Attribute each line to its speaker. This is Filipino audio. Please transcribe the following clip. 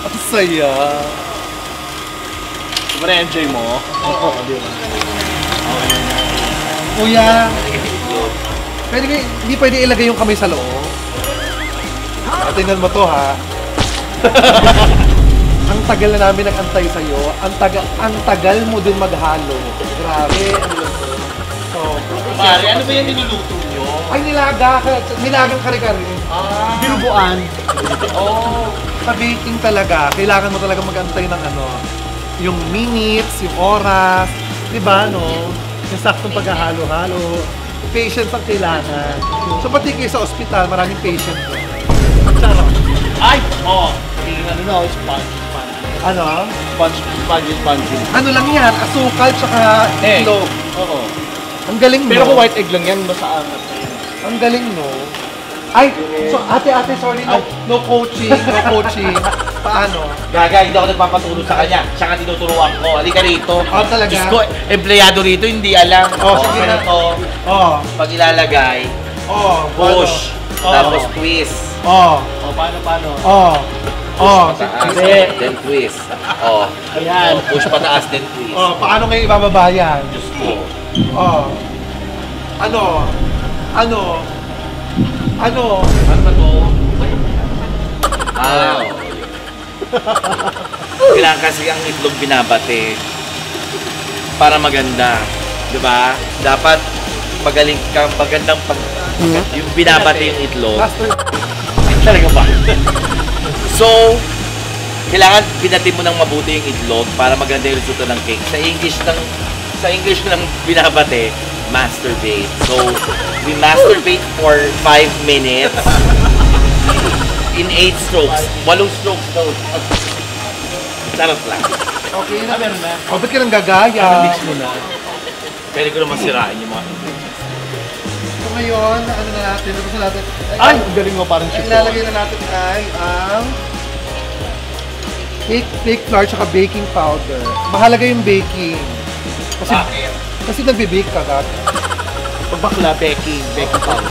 Speaker 1: Ang saya.
Speaker 2: Diba na-enjoy mo?
Speaker 1: Oo, di ba? Kuya, hindi pwede ilagay yung kamay sa loob. Tingnan mo to ha. Ang tagal na namin nag-antay sa'yo. Ang tagal mo din maghalo. Grabe. So,
Speaker 2: Mari, ano ba yung niluluto nyo?
Speaker 1: ay, nilagang kare-kare.
Speaker 2: Binubuan.
Speaker 1: Oh, sa baking talaga, kailangan mo talaga mag-antay ng ano, yung minutes, yung oras, di ba, no? Yung saktong paghahalo-halo. Patience ang kailangan. So, pati kayo sa ospital, maraming patient ko. Charot.
Speaker 2: Ay! Oo. Ano na, sponge.
Speaker 1: Ano?
Speaker 2: Sponge.
Speaker 1: Ano lang yan? Asukal tsaka itlog.
Speaker 2: Oo.
Speaker 1: Ang galing mo.
Speaker 2: Pero kung white egg lang yan, basta angat.
Speaker 1: Ang galing mo. Ay, so ate, sorry, no coaching, no coaching. Paano?
Speaker 3: Gaga, hindi ako nagpapaturo sa kanya. Siya nga tinuturuan ko. Halika rito.
Speaker 1: Oh, talaga?
Speaker 3: Diyos ko, empleyado rito, hindi alam.
Speaker 1: Oh, sige na. Oh.
Speaker 3: Pag ilalagay, push, tapos twist.
Speaker 1: Oh.
Speaker 2: O, paano?
Speaker 1: Oh. Oh.
Speaker 3: Pataas, then twist. Oh.
Speaker 2: Ayan.
Speaker 3: Push pataas, then twist.
Speaker 1: Oh, paano ngayon ibababa yan?
Speaker 3: Diyos ko.
Speaker 1: Oh. Ano
Speaker 3: ba to? Kailangan kasi ang itlog binabate para maganda. Diba? Dapat magaling ka, magandang yung binabate yung itlog. Talaga ba? So, kailangan pinati mo ng mabuti yung itlog para maganda yung resulta ng cake. Sa English ng binabate, masturbate. So, we masturbate for 5 minutes in 8 strokes. 8 strokes daw. Charot lang.
Speaker 1: Okay na.
Speaker 2: Meron na.
Speaker 1: Oh, ba't ka nang gagaya?
Speaker 2: Mix mo na.
Speaker 3: Pwede ko naman sirain yung mga
Speaker 1: So ngayon, ano na natin? Gusto natin.
Speaker 2: Ay! Ang galing mo, parang chip.
Speaker 1: Ilalagay na natin ay ang cake flour tsaka baking powder. Mahalaga yung baking. Kasi nagbe-bake ka, gag.
Speaker 2: Pag bakla, baking powder.